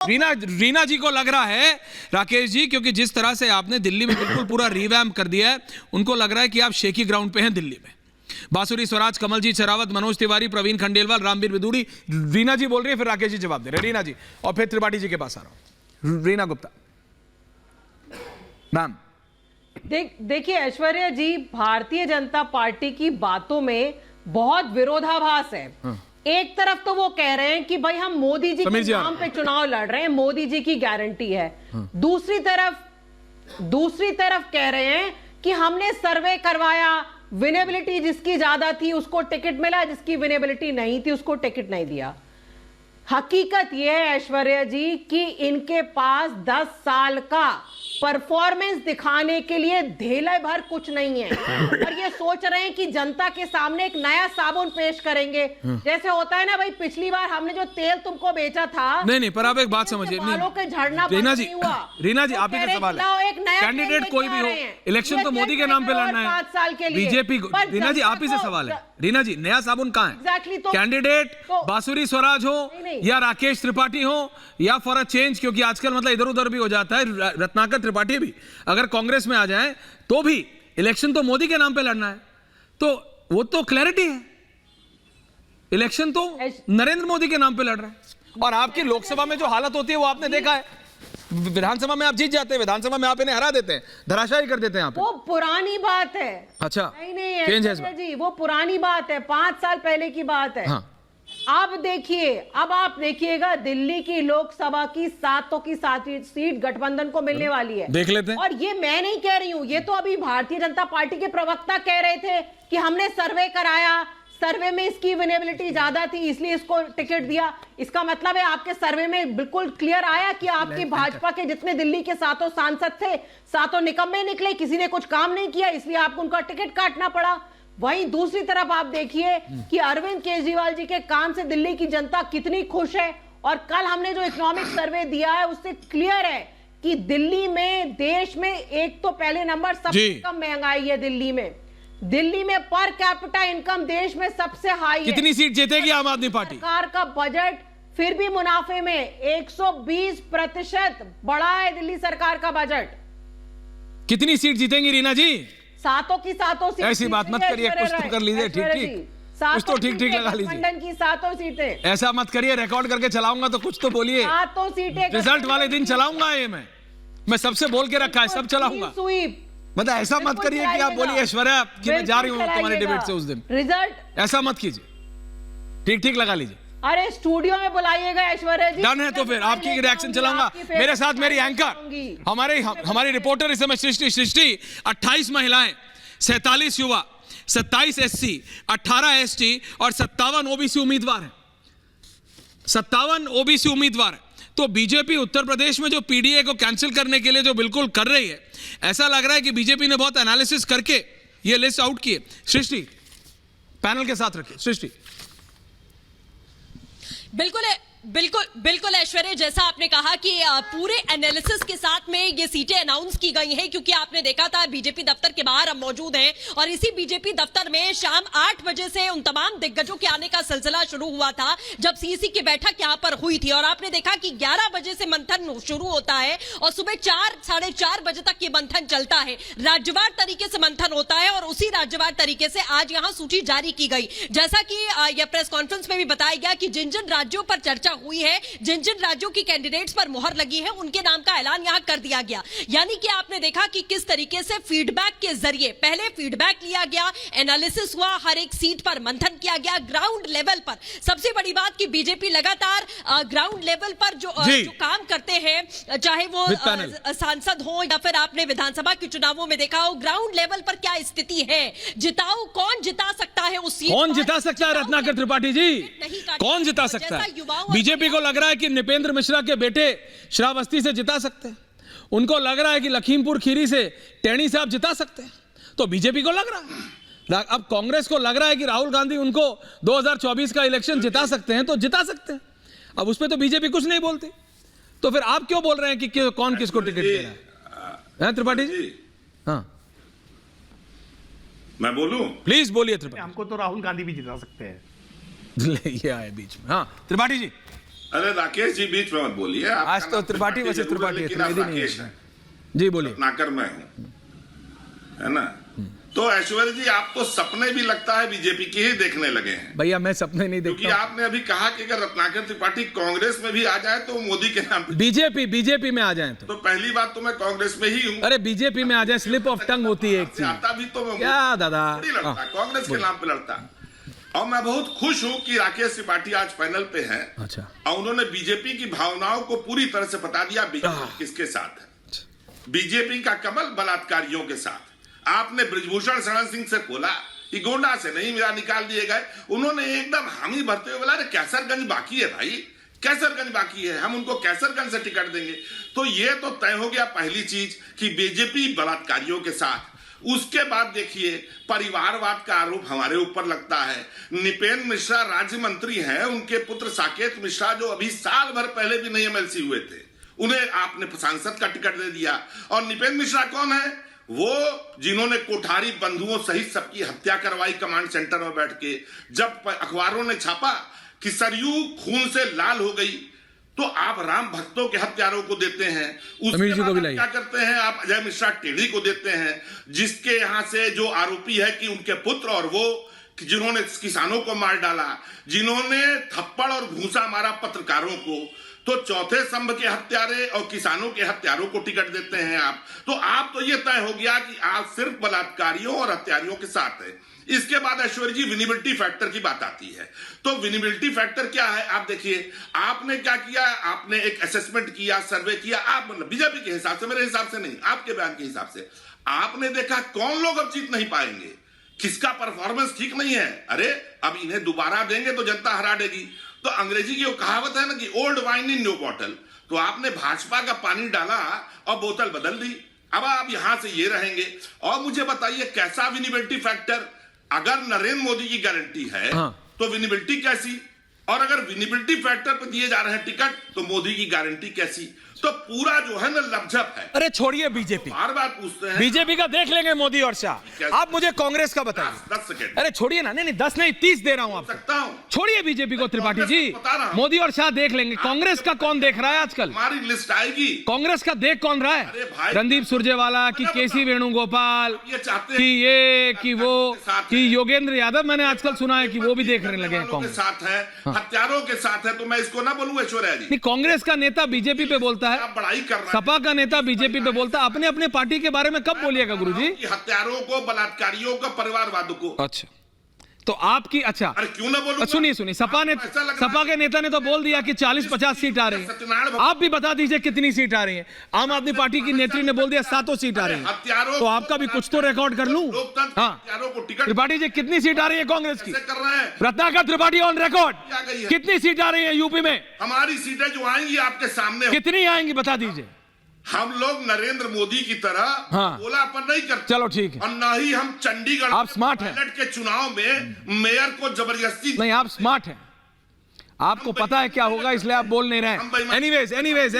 रीना जी को लग रहा है राकेश जी, क्योंकि जिस तरह से आपने दिल्ली में बिल्कुल पूरा रिवैम्प कर दिया है, उनको लग रहा है कि आप शेकी ग्राउंड पे हैं दिल्ली में। बांसुरी स्वराज, कमलजीत शेरावत, मनोज तिवारी, प्रवीण खंडेलवाल, रामवीर विदुड़ी। रीना जी बोल रही है, फिर राकेश जी जवाब दे रहे हैं। रीना जी, और फिर त्रिपाठी जी के पास आ रहा हूं। रीना गुप्ता मैम। देखिए ऐश्वर्या जी, भारतीय जनता पार्टी की बातों में बहुत विरोधाभास है। एक तरफ तो वो कह रहे हैं कि भाई हम मोदी जी के नाम पे चुनाव लड़ रहे हैं, मोदी जी की गारंटी है। दूसरी तरफ कह रहे हैं कि हमने सर्वे करवाया, विनेबिलिटी जिसकी ज्यादा थी उसको टिकट मिला, जिसकी विनेबिलिटी नहीं थी उसको टिकट नहीं दिया। हकीकत यह है ऐश्वर्या जी कि इनके पास 10 साल का परफॉर्मेंस दिखाने के लिए धेले भर कुछ नहीं है, और ये सोच रहे हैं कि जनता के सामने एक नया साबुन पेश करेंगे। जैसे होता है ना भाई, पिछली बार हमने जो तेल तुमको बेचा था। नहीं, पर आप एक बात समझिए, रीना जी आप ही का सवाल है, कैंडिडेट कोई भी हो, इलेक्शन तो मोदी के नाम पे लड़ना है 5 साल के लिए बीजेपी को। रीना जी आप ही से सवाल है, रीना जी नया साबुन कहाँ है? एग्जैक्टली। तो कैंडिडेट बांसुरी स्वराज हो या राकेश त्रिपाठी हो या फॉर अ चेंज, क्योंकि आजकल मतलब इधर उधर भी हो जाता है, रत्नाकर त्रिपाठी भी अगर कांग्रेस में आ जाएं तो भी इलेक्शन तो मोदी के नाम पे लड़ना है, तो वो तो क्लैरिटी है, इलेक्शन तो नरेंद्र मोदी के नाम पे लड़ रहे हैं। और आपकी लोकसभा में जो हालत होती है वो आपने देखा है, विधानसभा में आप जीत जाते हैं, विधानसभा में आप इन्हें हरा देते हैं, धराशायी कर देते हैं आप। वो पुरानी बात है। अच्छा, नहीं चेंज है जी, वो पुरानी बात है, 5 साल पहले की बात है। हाँ। अब आप देखिएगा, दिल्ली की लोकसभा की 7 सीट गठबंधन को मिलने वाली है, देख लेते हैं। और ये मैं नहीं कह रही हूं, ये तो अभी भारतीय जनता पार्टी के प्रवक्ता कह रहे थे कि हमने सर्वे कराया, सर्वे में इसकी विनेबिलिटी ज्यादा थी इसलिए इसको टिकट दिया। इसका मतलब है आपके सर्वे में बिल्कुल क्लियर आया कि आपकी भाजपा के जितने दिल्ली के 7 सांसद थे, 7 निकम्मे निकले, किसी ने कुछ काम नहीं किया, इसलिए आपको उनका टिकट काटना पड़ा। वहीं दूसरी तरफ आप देखिए कि अरविंद केजरीवाल जी के काम से दिल्ली की जनता कितनी खुश है, और कल हमने जो इकोनॉमिक सर्वे दिया है उससे क्लियर है कि दिल्ली में, देश में एक तो पहले नंबर सबसे कम महंगाई है दिल्ली में पर कैपिटा इनकम देश में सबसे हाई है। कितनी सीट जीतेगी आम आदमी पार्टी? सरकार का बजट फिर भी मुनाफे में 120% बढ़ा है दिल्ली सरकार का बजट। कितनी सीट जीतेंगी रीना जी? 7 की 7 सीट। ऐसी बात मत करिए, कुछ तो कर लीजिए, ठीक कुछ तो ठीक लगा लीजिए। गठबंधन की 7 सीटें। ऐसा मत करिए, रिकॉर्ड करके चलाऊंगा तो कुछ तो बोलिए। 7 सीटें रिजल्ट वाले दिन चलाऊंगा, ये मैं सबसे बोल के रखा है, सब चलाऊंगा। मतलब ऐसा मत करिए कि आप बोलिए ऐश्वर्या कि मैं जा रही हूँ तुम्हारे डिबेट से उस दिन, रिजल्ट ऐसा मत कीजिए, ठीक लगा लीजिए। अरे स्टूडियो में बुलाइएगा ऐश्वर्या जी। डन है, तो फिर आपकी रिएक्शन चलाऊंगा। मेरे साथ मेरी एंकर, हमारी रिपोर्टर इस समय सृष्टि। 28 महिलाएं, 47 युवा, 27 SC, 18 ST और 57 OBC उम्मीदवार हैं। 57 OBC उम्मीदवार हैं। तो बीजेपी उत्तर प्रदेश में जो पीडीए को कैंसिल करने के लिए जो बिल्कुल कर रही है, ऐसा लग रहा है कि बीजेपी ने बहुत एनालिसिस करके ये लिस्ट आउट की है। सृष्टि, पैनल के साथ रखिए सृष्टि। बिल्कुल ऐश्वर्या, जैसा आपने कहा कि पूरे एनालिसिस के साथ में ये सीटें अनाउंस की गई हैं, क्योंकि आपने देखा था बीजेपी दफ्तर के बाहर हम मौजूद हैं, और इसी बीजेपी दफ्तर में शाम 8 बजे से उन तमाम दिग्गजों के आने का सिलसिला शुरू हुआ था, जब सीसी की बैठक यहां पर हुई थी। और आपने देखा कि 11 बजे से मंथन शुरू होता है और सुबह 4, साढ़े 4 बजे तक ये मंथन चलता है। राज्यवार तरीके से मंथन होता है, और उसी राज्यवार तरीके से आज यहां सूची जारी की गई। जैसा कि यह प्रेस कॉन्फ्रेंस में भी बताया गया कि जिन जिन राज्यों पर चर्चा हुई है, जिन जिन राज्यों की कैंडिडेट्स पर मुहर लगी है, उनके नाम का ऐलान यहां कर दिया गया। यानी कि आपने देखा कि किस तरीके से फीडबैक के जरिए पहले फीडबैक लिया गया, एनालिसिस हुआ, हर एक सीट पर मंथन किया गया ग्राउंड लेवल पर। सबसे बड़ी बात कि बीजेपी लगातार ग्राउंड लेवल पर जो काम करते हैं, चाहे वो सांसद हो या फिर आपने विधानसभा के चुनावों में देखा हो, ग्राउंड लेवल पर क्या स्थिति है, जिताओ, कौन जिता सकता है उस सीट, कौन जिता सकता है? रत्नाकर त्रिपाठी जी, कौन जिता सकता है? बीजेपी को लग रहा है कि नृपेंद्र मिश्रा के बेटे श्रावस्ती से जिता सकते हैं, उनको लग रहा है कि लखीमपुर खीरी से टेणी से आप जिता सकते हैं, तो बीजेपी को लग रहा है। अब कांग्रेस को लग रहा है कि राहुल गांधी उनको 2024 का इलेक्शन जिता सकते हैं, तो जिता सकते हैं। अब उस पर तो बीजेपी कुछ नहीं बोलती, तो फिर आप क्यों बोल रहे हैं कि कौन किसको टिकट दे रहा है? त्रिपाठी जी, हाँ मैं बोलूं? प्लीज बोलिए त्रिपाठी। हमको तो राहुल गांधी भी जिता सकते हैं। ये आए बीच में। हाँ त्रिपाठी जी। अरे राकेश जी बीच में मत बोलिए। आपका आज तो नाम त्रिपाठी वैसे जरूर त्रिपाठी है, लेकिन आप त्रिवेदी नहीं राकेश है। हैं। जी बोलिए। नाकर मैं हूं, है ना। तो ऐश्वर्या जी आप तो सपने भी लगता है बीजेपी के ही देखने लगे हैं, भैया मैं सपने नहीं क्योंकि देखता हूं। आपने अभी कहा कि अगर रत्नाकर त्रिपाठी कांग्रेस में भी आ जाए तो मोदी के नाम पे। बीजेपी में आ जाए तो पहली बात तो मैं कांग्रेस में ही हूँ। अरे बीजेपी में आ जाए, स्लिप ऑफ टंग होती है एक चीज। आता भी तो मैं क्या दादा? थोड़ी लड़ता, कांग्रेस के नाम पे लड़ता। और मैं बहुत खुश हूं कि राकेश त्रिपाठी आज पैनल पे हैं। अच्छा। और उन्होंने बीजेपी की भावनाओं को पूरी तरह से बता दिया बीजेपी किसके साथ है। बीजेपी का कमल बलात्कारियों के साथ। आपने ब्रिजभूषण शरण सिंह से बोला कि गोंडा से नहीं मेरा निकाल दिए गए, उन्होंने एकदम हामी भरते हुए बोला अरे कैसरगंज बाकी है भाई, कैसरगंज बाकी है, हम उनको कैसरगंज से टिकट देंगे। तो ये तो तय हो गया पहली चीज कि बीजेपी बलात्कारियों के साथ। उसके बाद देखिए परिवारवाद का आरोप हमारे ऊपर लगता है। निपेन मिश्रा राज्य मंत्री हैं, उनके पुत्र साकेत मिश्रा जो अभी साल भर पहले भी नहीं एमएलसी हुए थे, उन्हें आपने सांसद का टिकट दे दिया। और निपेन मिश्रा कौन है? वो जिन्होंने कोठारी बंधुओं सहित सबकी हत्या करवाई कमांड सेंटर में बैठ के। जब अखबारों ने छापा कि सरयू खून से लाल हो गई तो आप राम भक्तों के हत्यारों को देते हैं, उसके बाद क्या करते हैं आप अजय मिश्रा टेढ़ी को देते हैं, जिसके यहां से जो आरोपी है कि उनके पुत्र और वो जिन्होंने किसानों को मार डाला, जिन्होंने थप्पड़ और घूंसा मारा पत्रकारों को, तो चौथे स्तंभ के हत्यारे और किसानों के हत्यारों को टिकट देते हैं आप। तो आप तो ये तय हो गया कि आप सिर्फ बलात्कारियों और हत्यारियों के साथ है। इसके बाद ऐश्वर्या जी विनिबिलिटी फैक्टर की बात आती है। तो विनिबिलिटी फैक्टर क्या है? आप देखिए आपने क्या किया, आपने एक असेसमेंट किया, सर्वे किया, आप मतलब बीजेपी के हिसाब से, मेरे हिसाब से नहीं, आपके बयान के हिसाब से आपने देखा कौन लोग अब जीत नहीं पाएंगे, किसका परफॉर्मेंस ठीक नहीं है। अरे अब इन्हें दोबारा देंगे तो जनता हरा देगी। तो अंग्रेजी की वो कहावत है ना कि old wine in new bottle. तो आपने भाजपा का पानी डाला और बोतल बदल दी। अब आप यहां से ये रहेंगे। और मुझे बताइए कैसा विनिबिलिटी फैक्टर? अगर नरेंद्र मोदी की गारंटी है तो विनिबिलिटी कैसी? और अगर विनिबिलिटी फैक्टर पर दिए जा रहे हैं टिकट तो मोदी की गारंटी कैसी? तो पूरा जो है ना लपझप है। अरे छोड़िए बीजेपी, बार बार पूछते हैं बीजेपी का देख लेंगे मोदी और शाह। आप मुझे कांग्रेस का बताइए। 10 सेकेंड अरे छोड़िए ना, नहीं 10 नहीं 30 दे रहा हूं आपको। सकता हूं। छोड़िए बीजेपी को त्रिपाठी जी, बता रहा हूं। मोदी और शाह देख लेंगे। कांग्रेस का कौन देख रहा है आजकल? हमारी लिस्ट आएगी। कांग्रेस का देख कौन रहा अरे है? भाई, रणदीप सुरजेवाला कि केसी वेणुगोपाल ये चाहते कि हैं ये कि वो साथ कि है। योगेंद्र यादव, मैंने आजकल सुना है कि वो भी देखने लगे हैं वालों के कांग्रेस। साथ है, हत्यारों के साथ है। तो मैं इसको ना बोलूं ऐश्वर्या जी? नहीं, कांग्रेस का नेता बीजेपी पे बोलता है, आप बड़ाई कर रहे हैं। सपा का नेता बीजेपी पे बोलता है। अपने अपने पार्टी के बारे में कब बोलिएगा गुरुजी? कि हत्यारों को, बलात्कारियों को, परिवारवाद को। अच्छा तो आपकी, अच्छा अरे क्यों ना बोलूं? सुनिए सपा ने, सपा के नेता ने तो बोल दिया कि 40-50 सीट आ रही है। आप भी बता दीजिए कितनी सीट आ रही है। आम आदमी पार्टी की नेत्री ने बोल दिया 7 सीट आ रही है। तो आपका भी कुछ तो रिकॉर्ड कर लूं। हाँ हत्यारों को टिकट त्रिपाठी जी, कितनी सीट आ रही है कांग्रेस की? कर रहे हैं। रत्नाकर त्रिपाठी ऑन रिकॉर्ड, क्या गई है? कितनी सीट आ रही है यूपी में? हमारी सीटें जो आएंगी आपके सामने, कितनी आएंगी बता दीजिए। हम लोग नरेंद्र मोदी की तरह हाँ। बोलापन नहीं करते। चलो ठीक है। और न ही हम चंडीगढ़ आप स्मार्ट हैं। पायलट के चुनाव में मेयर को जबरदस्ती। नहीं, आप स्मार्ट हैं, आपको पता है क्या होगा, इसलिए आप बोल नहीं रहे। एनीवेज